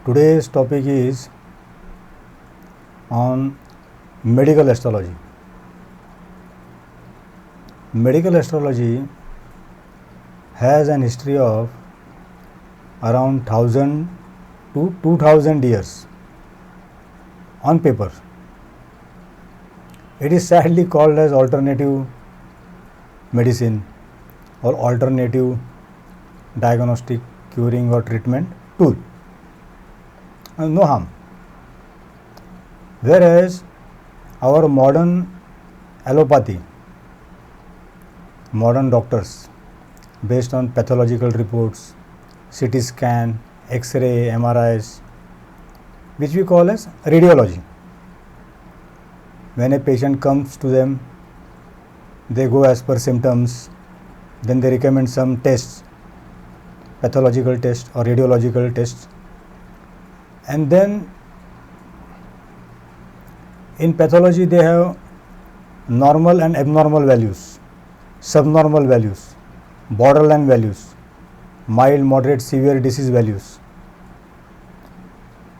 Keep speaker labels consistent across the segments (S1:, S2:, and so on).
S1: Today's topic is on medical astrology. Medical astrology has an history of around 1000 to 2000 years on paper. It is sadly called as alternative medicine or alternative diagnostic, curing or treatment tool. No harm. Whereas our modern allopathy, modern doctors, based on pathological reports, CT scan, X-ray, MRIs, which we call as radiology. When a patient comes to them, they go as per symptoms, then they recommend some tests, pathological tests or radiological tests, and then in pathology they have normal and abnormal values, subnormal values, borderline values, mild, moderate, severe disease values.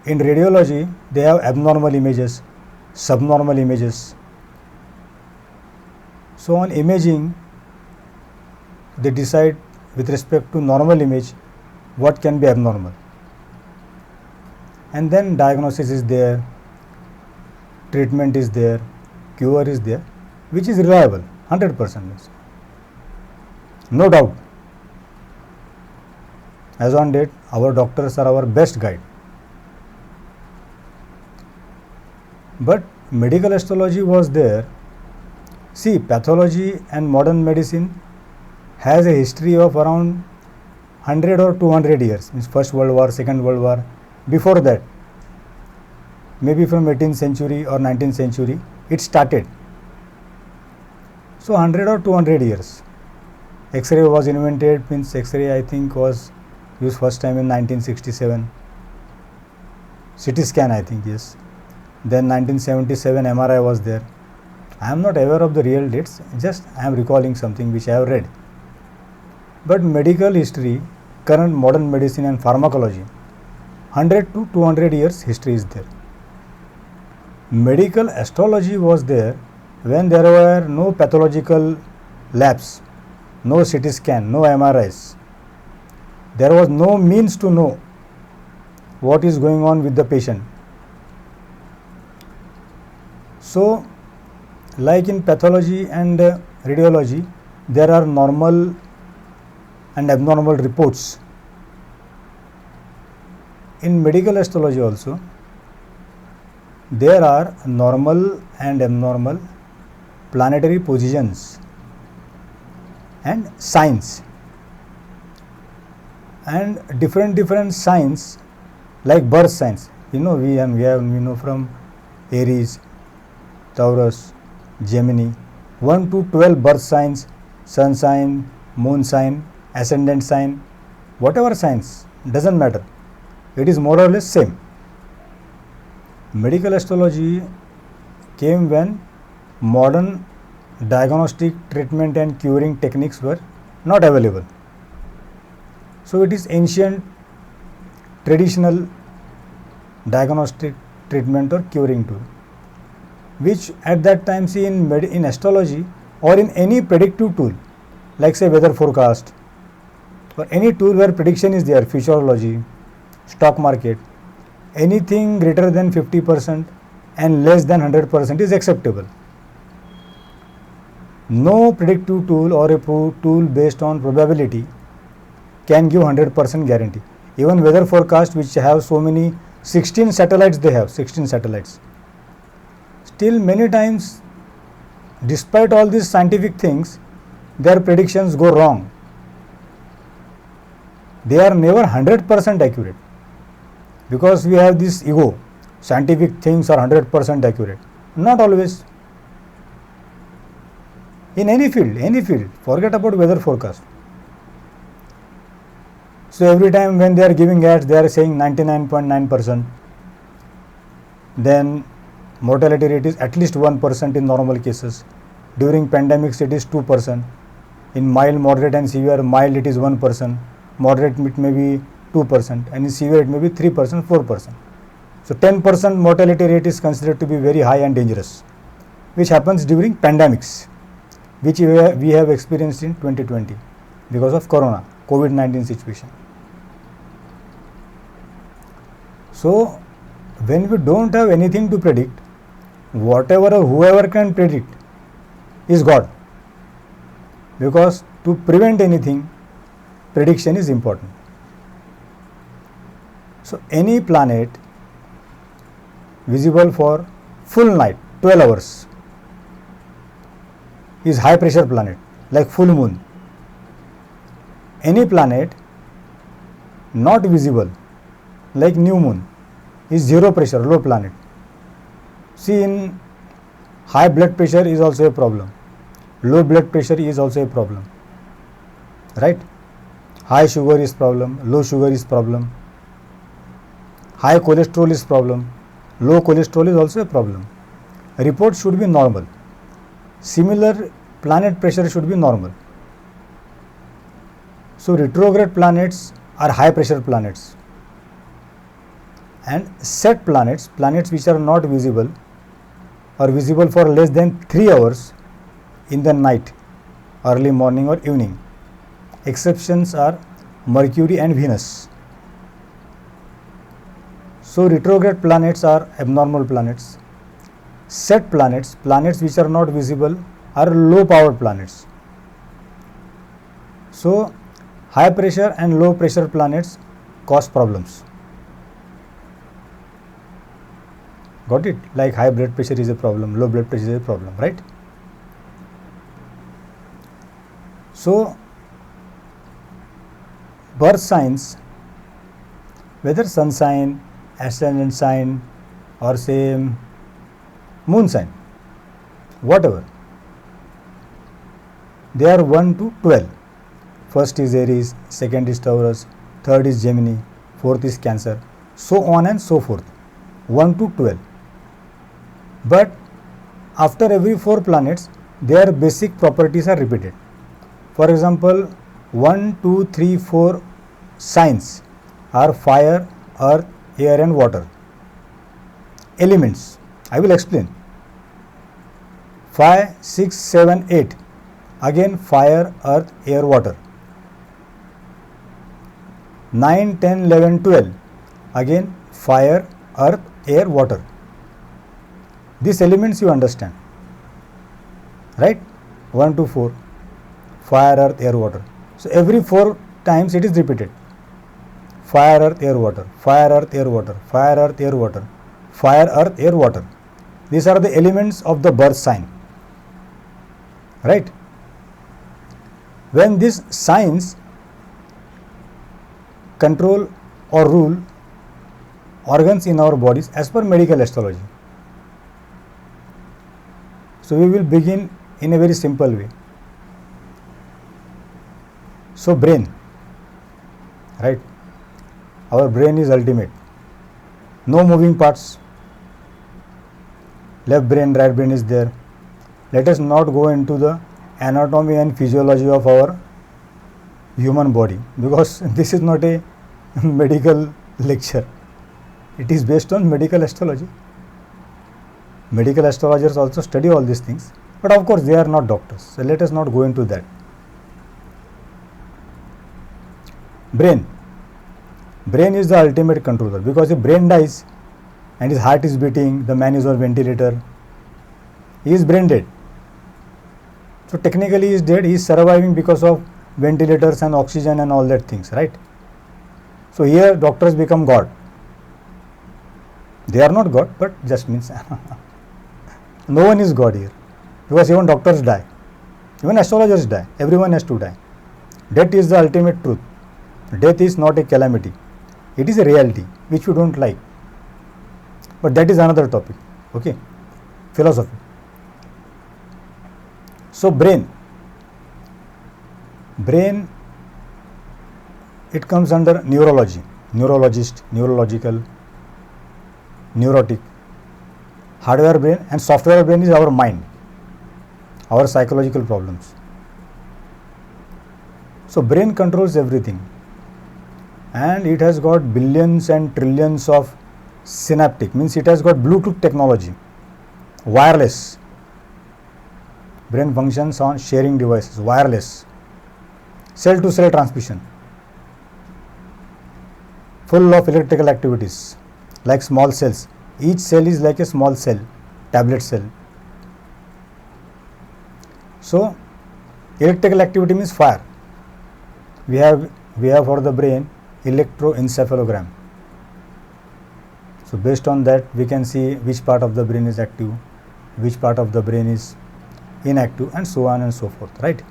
S1: In radiology they have abnormal images, subnormal images. So on imaging they decide with respect to normal image what can be abnormal, and then diagnosis is there, treatment is there, cure is there, which is reliable 100%. No doubt. As on date, our doctors are our best guide. But medical astrology was there. See, pathology and modern medicine has a history of around 100 or 200 years, means First World War, Second World War. Before that, maybe from 18th century or 19th century, it started. So 100 or 200 years. X-ray was invented, means X-ray I think was used first time in 1967. CT scan I think, yes. Then 1977 MRI was there. I am not aware of the real dates, just I am recalling something which I have read. But medical history, current modern medicine and pharmacology, 100 to 200 years history is there. Medical astrology was there when there were no pathological labs, no CT scan, no MRIs. There was no means to know what is going on with the patient. So, like in pathology and radiology, there are normal and abnormal reports. In medical astrology also, there are normal and abnormal planetary positions and signs, and different signs like birth signs. We know from Aries, Taurus, Gemini, 1 to 12 birth signs, sun sign, moon sign, ascendant sign, whatever signs, doesn't matter. It is more or less same. Medical astrology came when modern diagnostic, treatment and curing techniques were not available. So it is ancient, traditional diagnostic, treatment or curing tool, which at that time, see, in astrology or in any predictive tool, like say weather forecast or any tool where prediction is there, futurology, stock market, anything greater than 50% and less than 100% is acceptable. No predictive tool or a tool based on probability can give 100% guarantee. Even weather forecast, which have so many 16 satellites, they have 16 satellites. Still many times, despite all these scientific things, their predictions go wrong. They are never 100% accurate, because we have this ego, scientific things are 100% accurate. Not always. In any field, forget about weather forecast. So every time when they are giving ads, they are saying 99.9%. Then mortality rate is at least 1% in normal cases. During pandemics it is 2%. In mild, moderate and severe, mild it is 1%. Moderate it may be 2%, and in severe it may be 3%, 4%. So 10% mortality rate is considered to be very high and dangerous, which happens during pandemics, which we have experienced in 2020 because of corona, COVID-19 situation. So when we don't have anything to predict, whatever or whoever can predict is God, because to prevent anything, prediction is important. So any planet visible for full night, 12 hours, is high pressure planet like full moon. Any planet not visible like new moon is zero pressure, low planet. See, in high blood pressure is also a problem, low blood pressure is also a problem, right? High sugar is problem, low sugar is problem, high cholesterol is problem, low cholesterol is also a problem. Report should be normal. Similar, planet pressure should be normal. So retrograde planets are high pressure planets, and set planets, planets which are not visible or visible for less than 3 hours in the night, early morning or evening. Exceptions are Mercury and Venus. So retrograde planets are abnormal planets. Set planets, planets which are not visible, are low power planets. So high pressure and low pressure planets cause problems. Got it? Like high blood pressure is a problem, low blood pressure is a problem, right? So birth signs, whether sun sign, ascendant sign, or say moon sign, whatever, they are 1 to 12. First is Aries, second is Taurus, third is Gemini, fourth is Cancer, so on and so forth, 1 to 12. But after every 4 planets, their basic properties are repeated. For example, 1, 2, 3, 4 signs are fire, earth, air and water. Elements, I will explain. 5, 6, 7, 8, again fire, earth, air, water. 9, 10, 11, 12, again fire, earth, air, water. These elements you understand, right? 1 to 4, fire, earth, air, water. So every 4 times it is repeated. Fire, earth, air, water, fire, earth, air, water, fire, earth, air, water, fire, earth, air, water. These are the elements of the birth sign, right? When these signs control or rule organs in our bodies as per medical astrology. So we will begin in a very simple way. So brain, right? Our brain is ultimate. No moving parts. Left brain, right brain is there. Let us not go into the anatomy and physiology of our human body, because this is not a medical lecture. It is based on medical astrology. Medical astrologers also study all these things, but of course they are not doctors. So let us not go into that. Brain. Brain is the ultimate controller, because if brain dies and his heart is beating, the man is on ventilator, he is brain dead. So technically he is dead, he is surviving because of ventilators and oxygen and all that things, right? So here doctors become God. They are not God, but just means no one is God here, because even doctors die, even astrologers die, everyone has to die. Death is the ultimate truth. Death is not a calamity, it is a reality which we don't like, but that is another topic. Okay, philosophy. So brain, it comes under neurology, neurologist, neurological, neurotic. Hardware brain and software brain is our mind, our psychological problems. So brain controls everything. and it has got billions and trillions of synaptic, means it has got Bluetooth technology, wireless. Brain functions on sharing devices, wireless, cell to cell transmission, full of electrical activities like small cells. Each cell is like a small cell, tablet cell. So electrical activity means fire. We have for the brain electroencephalogram. So based on that we can see which part of the brain is active, which part of the brain is inactive, and so on and so forth, right?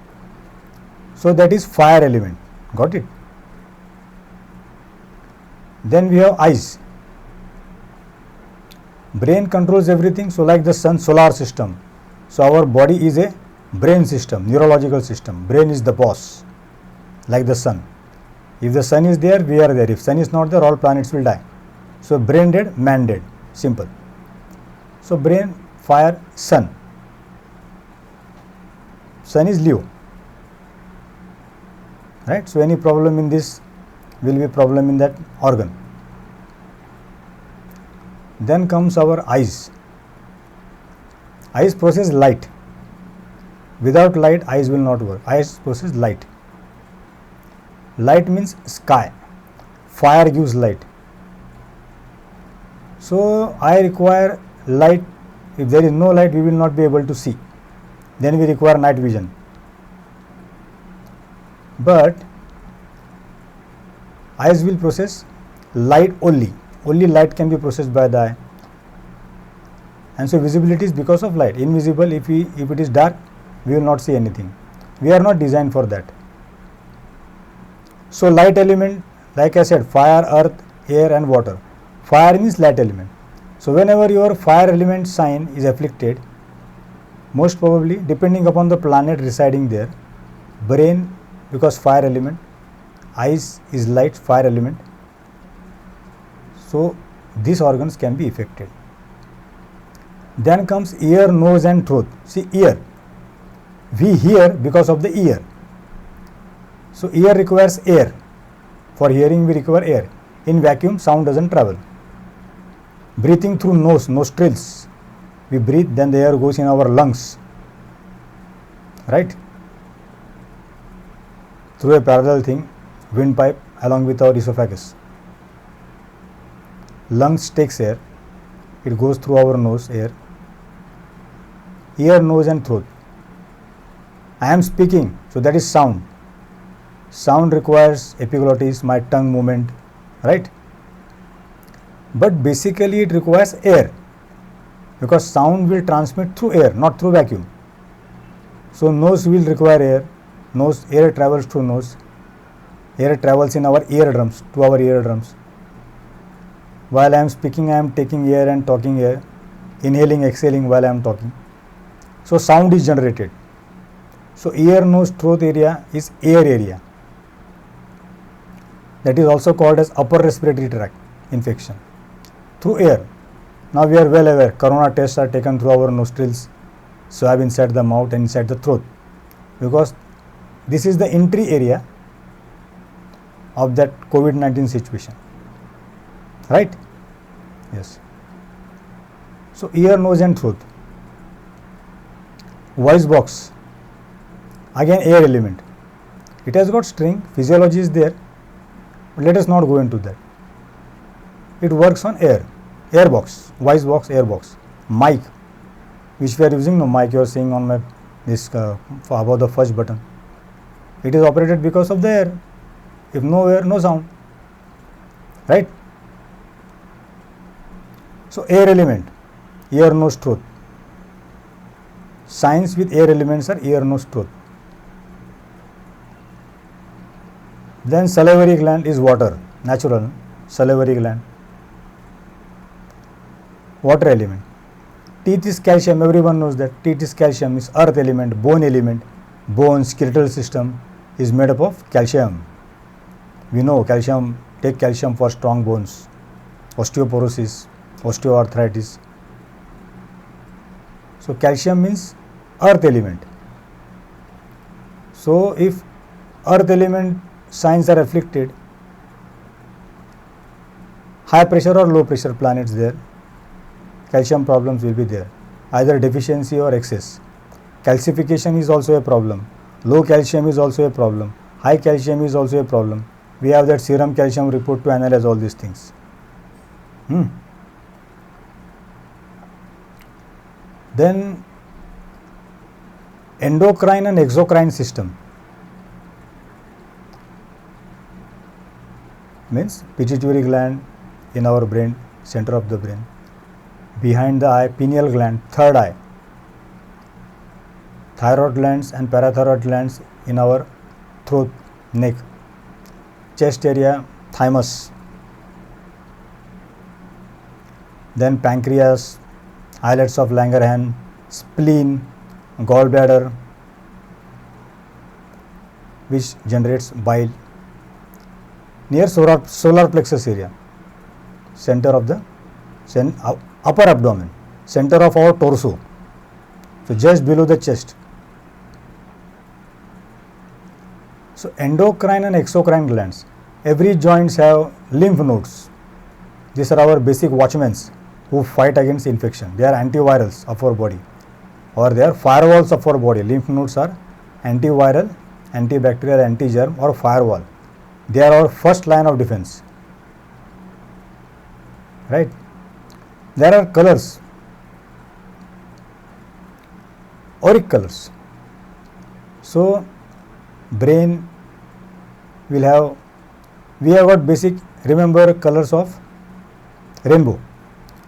S1: So that is fire element. Got it? Then we have eyes. Brain controls everything. So like the sun, solar system. So our body is a brain system, neurological system. Brain is the boss, like the sun. If the sun is there, we are there. If sun is not there, all planets will die. So brain dead, man dead. Simple. So brain, fire, sun. Sun is Leo. Right? So any problem in this will be a problem in that organ. Then comes our eyes. Eyes process light. Without light, eyes will not work. Eyes process light. Light means sky. Fire gives light. So I require light. If there is no light, we will not be able to see. Then we require night vision. But eyes will process light only. Only light can be processed by the eye. And so visibility is because of light. Invisible, if it is dark, we will not see anything. We are not designed for that. So light element, like I said, fire, earth, air and water. Fire means light element. So whenever your fire element sign is afflicted, most probably depending upon the planet residing there, brain, because fire element, eyes is light, fire element. So these organs can be affected. Then comes ear, nose and throat. See, ear. We hear because of the ear. So ear requires air. For hearing we require air. In vacuum, sound doesn't travel. Breathing through nose, nostrils. We breathe, then the air goes in our lungs. Right? Through a parallel thing, windpipe along with our esophagus. Lungs takes air. It goes through our nose, air. Ear, nose and throat. I am speaking, so that is sound. Sound requires epiglottis, my tongue movement, right? But basically it requires air, because sound will transmit through air, not through vacuum. So nose will require air. Nose, air travels through nose. Air travels in our eardrums, to our eardrums. While I am speaking, I am taking air and talking air, inhaling, exhaling while I am talking. So sound is generated. So ear, nose, throat area is air area. That is also called as upper respiratory tract infection through air. Now we are well aware, corona tests are taken through our nostrils, swab inside the mouth and inside the throat, because this is the entry area of that COVID-19 situation. Right? Yes. So ear, nose and throat. Voice box. Again air element. It has got string, physiology is there. But let us not go into that. It works on air. Air box, voice box, air box. Mic, which we are using, no mic you are seeing on my this above the first button. It is operated because of the air. If no air, no sound. Right? So air element, ear, nose, throat. Signs with air elements are ear, nose, throat. Then salivary gland is water, natural salivary gland. Water element. Teeth is calcium, everyone knows that. Teeth is calcium, is earth element, bone element. Bone, skeletal system is made up of calcium. We know calcium, take calcium for strong bones, osteoporosis, osteoarthritis. So calcium means earth element. So if earth element signs are afflicted, high pressure or low pressure planets there, calcium problems will be there, either deficiency or excess. Calcification is also a problem, low calcium is also a problem, high calcium is also a problem. We have that serum calcium report to analyze all these things. Then endocrine and exocrine system means pituitary gland in our brain, center of the brain, behind the eye pineal gland, third eye, thyroid glands and parathyroid glands in our throat, neck, chest area, thymus, then pancreas, islets of Langerhans, spleen, gallbladder, which generates bile, near solar plexus area, center of the upper abdomen, center of our torso, so just below the chest. So endocrine and exocrine glands, every joints have lymph nodes. These are our basic watchmen who fight against infection. They are antivirals of our body, or they are firewalls of our body. Lymph nodes are antiviral, antibacterial, anti-germ or firewall. They are our first line of defense, right? There are colors, auric colors. So brain will have, we have got basic, remember colors of rainbow: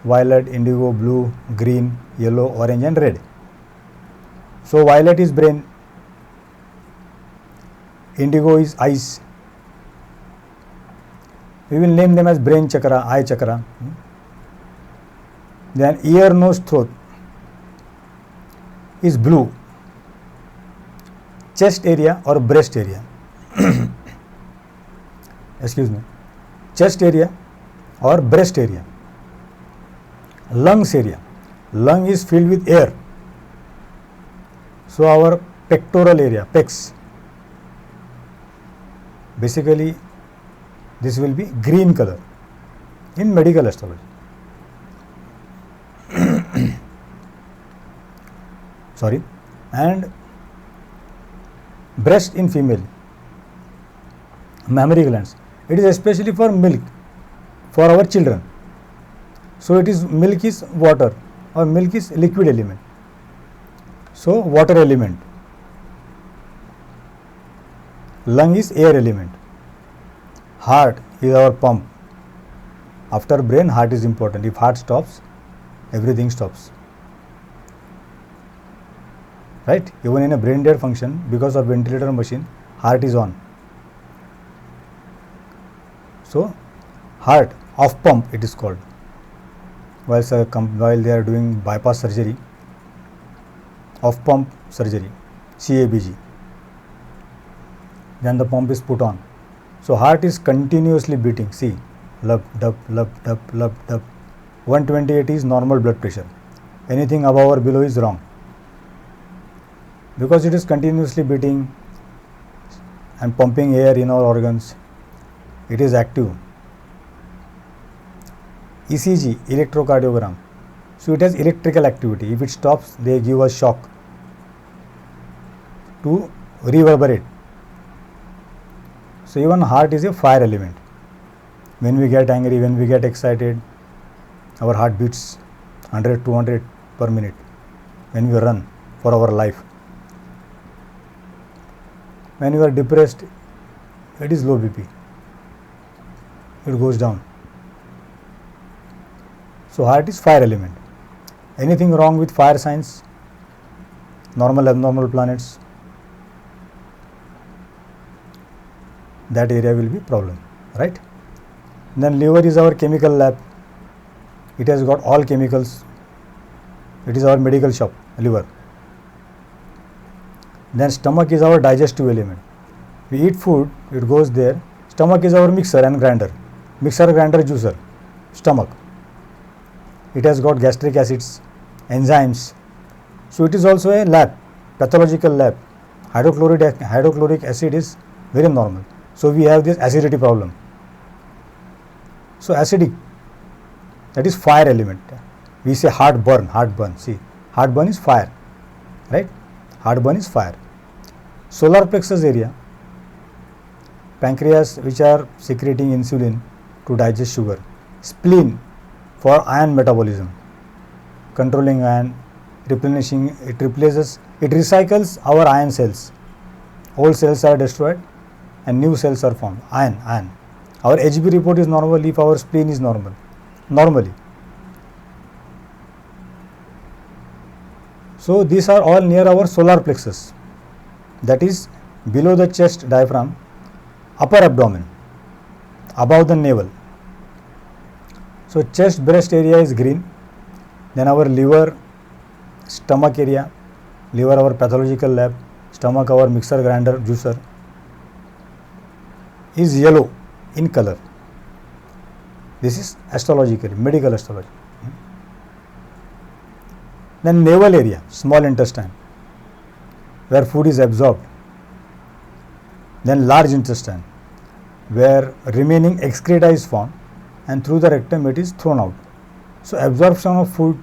S1: violet, indigo, blue, green, yellow, orange and red. So violet is brain, indigo is eyes. We will name them as brain chakra, eye chakra. Then ear, nose, throat is blue, chest area or breast area. Excuse me, chest area or breast area. Lungs area, lung is filled with air, so our pectoral area, pecs, basically this will be green color in medical astrology. Sorry. And breast in female, mammary glands, it is especially for milk for our children. So it is, milk is water or milk is liquid element. So water element. Lung is air element. Heart is our pump. After brain, heart is important. If heart stops, everything stops. Right? Even in a brain dead function, because of ventilator machine, heart is on. So heart off pump it is called. While they are doing bypass surgery, off pump surgery, CABG, then the pump is put on. So heart is continuously beating. See, lub, dub, lub, dub, lub, dub. 128 is normal blood pressure. Anything above or below is wrong, because it is continuously beating and pumping air in our organs. It is active. ECG, electrocardiogram. So it has electrical activity. If it stops, they give a shock to reverberate. So even heart is a fire element. When we get angry, when we get excited, our heart beats 100, 200 per minute. When we run for our life. When you are depressed, it is low BP. It goes down. So heart is fire element. Anything wrong with fire signs, normal, abnormal planets, that area will be problem, right? Then liver is our chemical lab. It has got all chemicals. It is our medical shop, liver. Then stomach is our digestive element. We eat food, it goes there. Stomach is our mixer and grinder. Mixer, grinder, juicer. Stomach. It has got gastric acids, enzymes. So it is also a lab, pathological lab. Hydrochloric acid is very normal. So we have this acidity problem. So acidic that is fire element. We say heartburn, see, heartburn is fire, right? Heartburn is fire. Solar plexus area, pancreas which are secreting insulin to digest sugar, spleen for iron metabolism, controlling iron, replenishing, it recycles our iron cells. Old cells are destroyed and new cells are formed. Iron. Our HB report is normal if our spleen is normal, normally. So these are all near our solar plexus, that is below the chest diaphragm, upper abdomen, above the navel. So chest breast area is green, then our liver, stomach area, liver our pathological lab, stomach our mixer grinder juicer, is yellow in color. This is astrologically, medical astrology. Then navel area, small intestine, where food is absorbed. Then large intestine, where remaining excreta is formed and through the rectum it is thrown out. So absorption of food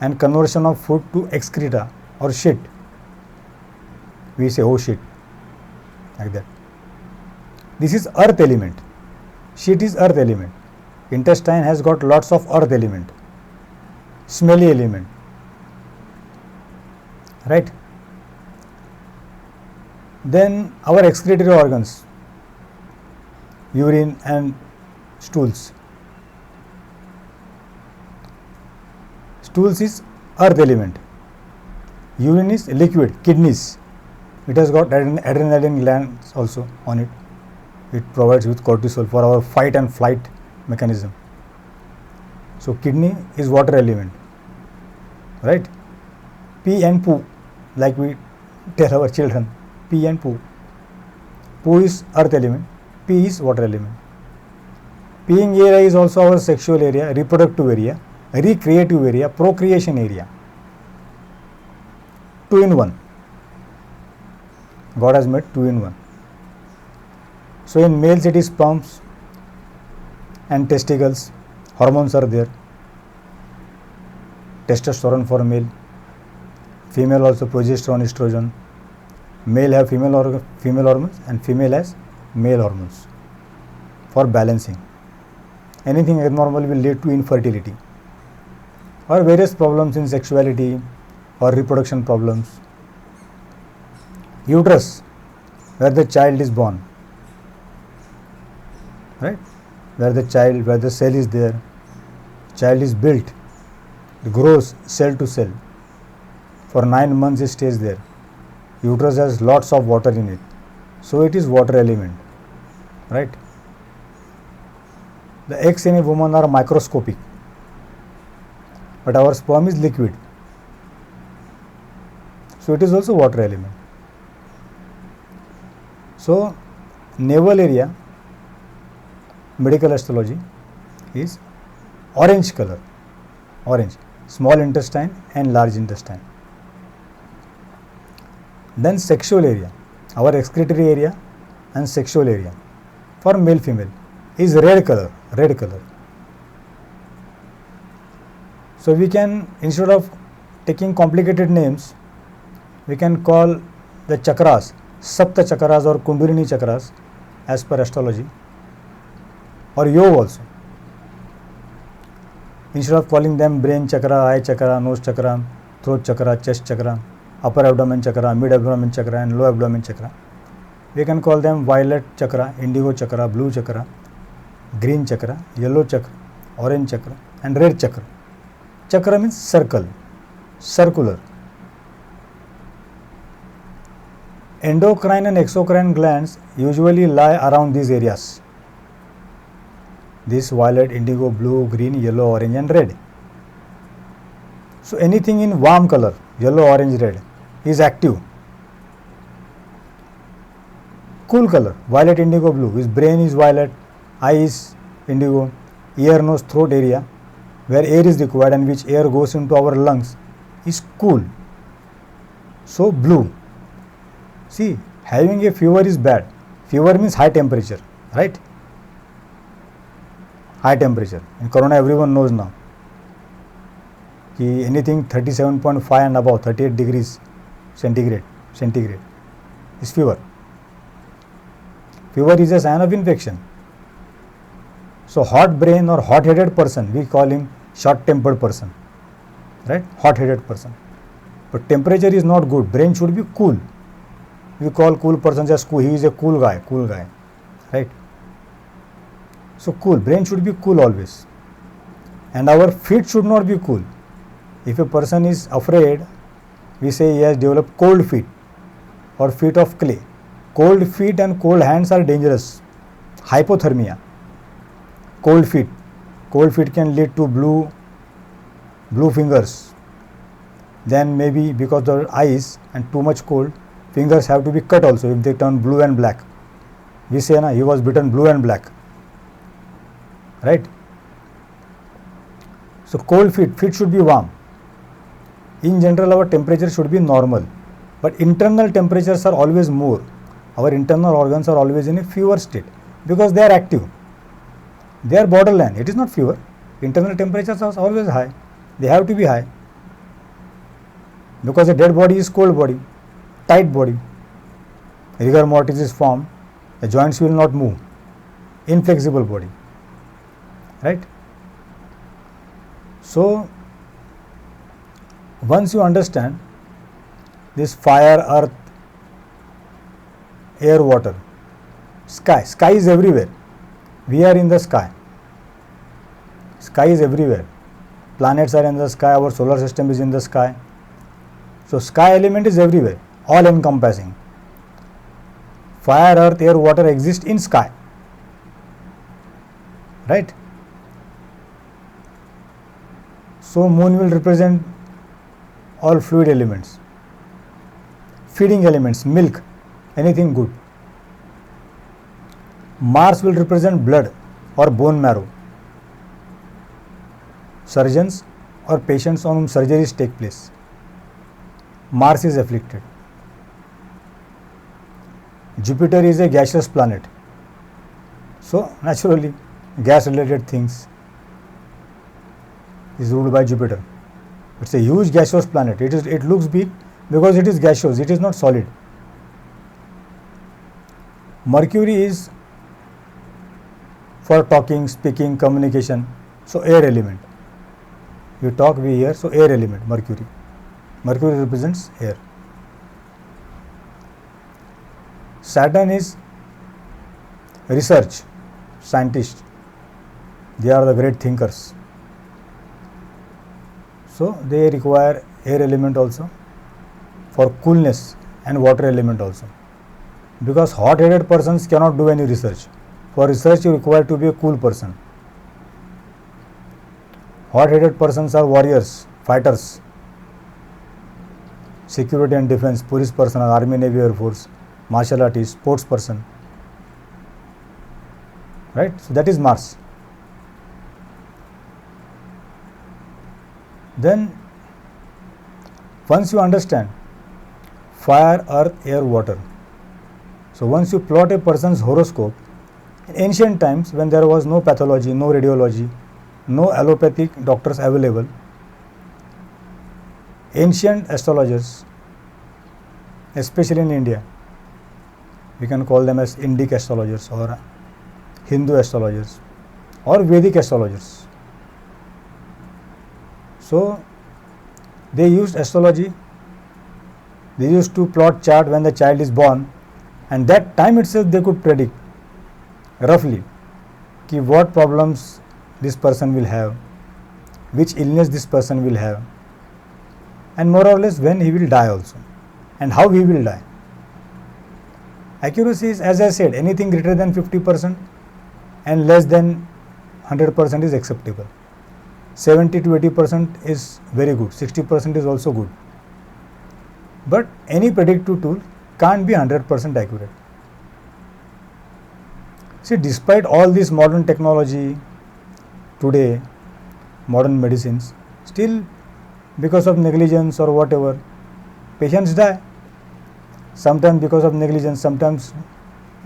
S1: and conversion of food to excreta or shit, we say oh shit, like that. This is earth element. Shit is earth element. Intestine has got lots of earth element, smelly element, right? Then our excretory organs, urine and stools. Stools is earth element. Urine is liquid. Kidneys, it has got adrenaline glands also on it. It provides with cortisol for our fight and flight mechanism. So kidney is water element, right? Pee and poo, like we tell our children, pee and poo. Poo is earth element, pee is water element. Peeing area is also our sexual area, reproductive area, recreative area, procreation area. 2 in 1. God has made 2 in 1. So in males it is sperms and testicles, hormones are there. Testosterone for male, female also progesterone, estrogen. Male have female hormones and female has male hormones for balancing. Anything abnormal will lead to infertility or various problems in sexuality or reproduction problems. Uterus, where the child is born, right? Where the cell is there, child is built, it grows cell to cell. For 9 months it stays there. Uterus has lots of water in it, so it is water element, right? The eggs in a woman are microscopic, but our sperm is liquid, so it is also water element. So navel area, medical astrology, is orange color, orange, small intestine and large intestine. Then sexual area, our excretory area and sexual area for male female is red color. So we can, instead of taking complicated names, we can call the chakras Sapta chakras or Kundalini chakras as per astrology, or yoga also. Instead of calling them brain chakra, eye chakra, nose chakra, throat chakra, chest chakra, upper abdomen chakra, mid abdomen chakra and low abdomen chakra, we can call them violet chakra, indigo chakra, blue chakra, green chakra, yellow chakra, orange chakra and red chakra. Chakra means circle, circular. Endocrine and exocrine glands usually lie around these areas. This violet, indigo, blue, green, yellow, orange and red. So anything in warm color, yellow, orange, red, is active. Cool color, violet, indigo, blue, his brain is violet, eye is indigo, ear, nose, throat area, where air is required and which air goes into our lungs, is cool. So blue. See, having a fever is bad. Fever means high temperature, right? high temperature. In corona everyone knows now कि anything 37.5 and above 38 degrees centigrade is fever. Fever is a sign of infection. So hot brain or hot headed person, we call him short tempered person, right? Hot headed person. But temperature is not good. Brain should be cool. We call cool person just cool. He is a cool guy, right? So cool. Brain should be cool always. And our feet should not be cool. If a person is afraid, we say he has developed cold feet or feet of clay. Cold feet and cold hands are dangerous. Hypothermia. Cold feet can lead to blue fingers. Then maybe because of ice and too much cold, fingers have to be cut also if they turn blue and black. We say na, he was bitten blue and black, right? So cold feet should be warm. In general, our temperature should be normal, but internal temperatures are always more. Our internal organs are always in a fever state because they are active. They are borderline. It is not fever. Internal temperatures are always high. They have to be high because a dead body is cold body, tight body. Rigor mortis is formed. The joints will not move. Inflexible body, right? So once you understand this fire, earth, air, water, sky is everywhere. We are in the sky. Sky is everywhere. Planets are in the sky. Our solar system is in the sky. So sky element is everywhere, all encompassing. Fire, earth, air, water exist in sky, right? So moon will represent all fluid elements, feeding elements, milk, anything good. Mars will represent blood or bone marrow, surgeons or patients on whom surgeries take place. Mars is afflicted. Jupiter is a gaseous planet. So naturally, gas related things is ruled by Jupiter. It's a huge gaseous planet. It looks big because it is gaseous, it is not solid. Mercury is for talking, speaking, communication. So air element. We talk, we hear, so air element, Mercury. Mercury represents air. Saturn is research, scientists. They are the great thinkers. So they require air element also for coolness and water element also. Because hot-headed persons cannot do any research. For research you require to be a cool person. Hot-headed persons are warriors, fighters, security and defense, police personnel, army, navy, air force, martial artist, sports person, right? So that is Mars. Then once you understand fire, earth, air, water, so once you plot a person's horoscope, in ancient times when there was no pathology, no radiology, no allopathic doctors available, ancient astrologers, especially in India, we can call them as Indic astrologers or Hindu astrologers or Vedic astrologers. So they used astrology, they used to plot chart when the child is born, and that time itself they could predict roughly ki what problems this person will have, which illness this person will have, and more or less when he will die also and how he will die. Accuracy is, as I said, anything greater than 50% and less than 100% is acceptable. 70 to 80% is very good, 60% is also good. But any predictive tool can't be 100% accurate. See, despite all this modern technology today, modern medicines, still because of negligence or whatever, patients die. Sometimes because of negligence, sometimes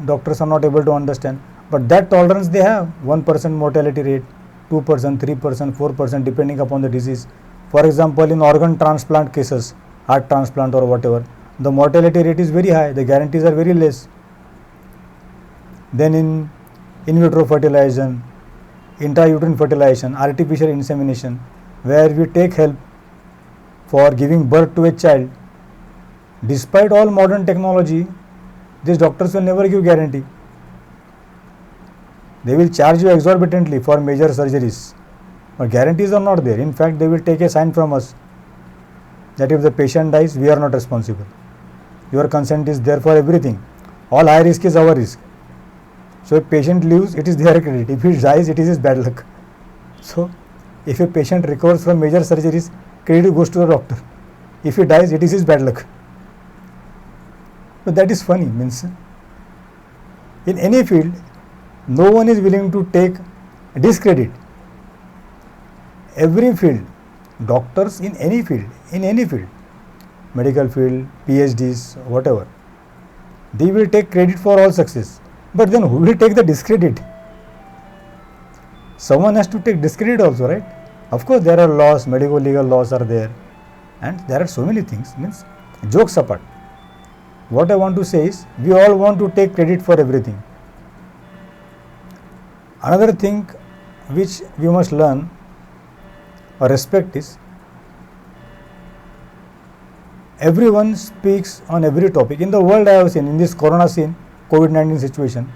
S1: doctors are not able to understand. but that tolerance they have, 1% mortality rate, 2%, 3%, 4% depending upon the disease. For example, in organ transplant cases, heart transplant or whatever, the mortality rate is very high, the guarantees are very less. Then in vitro fertilization, intrauterine fertilization, artificial insemination, where we take help for giving birth to a child, despite all modern technology, these doctors will never give guarantee. They will charge you exorbitantly for major surgeries, but guarantees are not there. In fact, they will take a sign from us that if the patient dies, we are not responsible. Your consent is there for everything. All high risk is our risk. So if patient lives, it is their credit. If he dies, it is his bad luck. So if a patient recovers from major surgeries, credit goes to the doctor. If he dies, it is his bad luck. But that is funny, means in any field, no one is willing to take discredit. Every field, doctors in any field, medical field, PhDs, whatever, they will take credit for all success. But then who will take the discredit? Someone has to take discredit also, right? Of course, there are laws, medical legal laws are there, and there are so many things. Means, jokes apart, what I want to say is, we all want to take credit for everything. Another thing which we must learn or respect is, everyone speaks on every topic. In the world I have seen, in this corona scene, COVID-19 situation,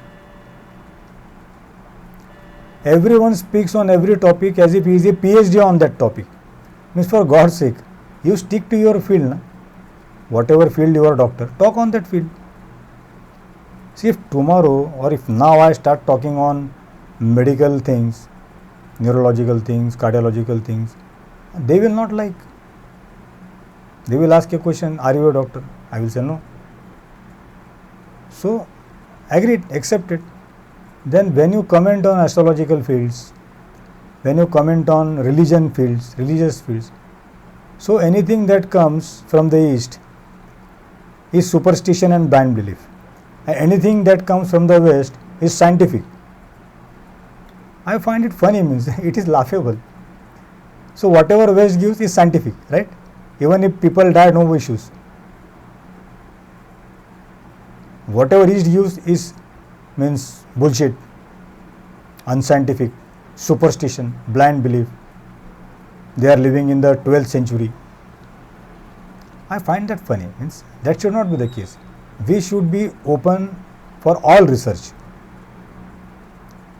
S1: everyone speaks on every topic as if he is a PhD on that topic. Means, for God's sake, you stick to your field. Na? Whatever field you are a doctor, talk on that field. See, if tomorrow or if now I start talking on medical things, neurological things, cardiological things, they will not like. They will ask a question, are you a doctor? I will say no. So, agreed, accepted. Then when you comment on astrological fields, when you comment on religious fields, so anything that comes from the East is superstition and blind belief, and anything that comes from the West is scientific. I find it funny, means it is laughable. So whatever West gives is scientific, right? Even if people die, no issues. Whatever East gives is means bullshit, unscientific, superstition, blind belief. They are living in the 12th century. I find that funny. Means that should not be the case. We should be open for all research.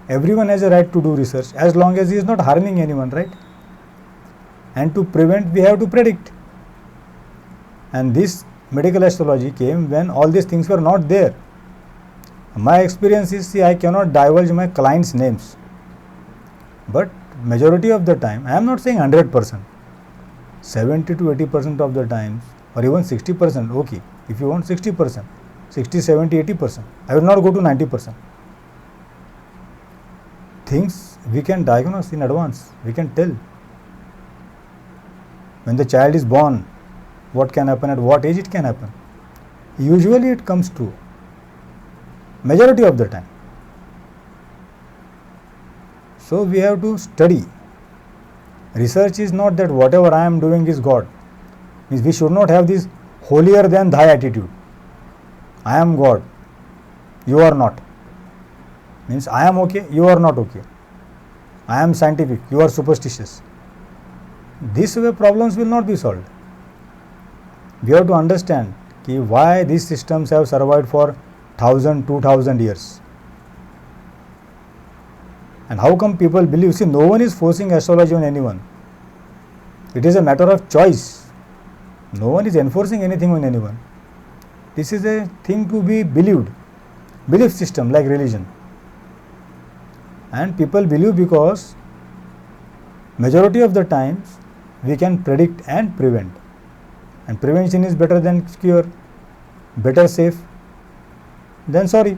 S1: Everyone has a right to do research as long as he is not harming anyone, right? And to prevent, we have to predict. And this medical astrology came when all these things were not there. My experience is, see, I cannot divulge my clients' names. But majority of the time, I am not saying 100%, 70 to 80% of the times, or even 60%, okay, if you want 60%, 60, 70, 80%, I will not go to 90%. Things we can diagnose in advance, we can tell. When the child is born, what can happen, at what age it can happen. Usually it comes true, majority of the time. So we have to study. Research is not that whatever I am doing is God. Means we should not have this holier than thy attitude. I am God, you are not. Means I am okay, you are not okay. I am scientific, you are superstitious. This way problems will not be solved. We have to understand why these systems have survived for 1000, 2000 years. And how come people believe? See, no one is forcing astrology on anyone. It is a matter of choice. No one is enforcing anything on anyone. This is a thing to be believed. Belief system like religion. And people believe because majority of the times we can predict and prevent. And prevention is better than cure. Better safe than sorry.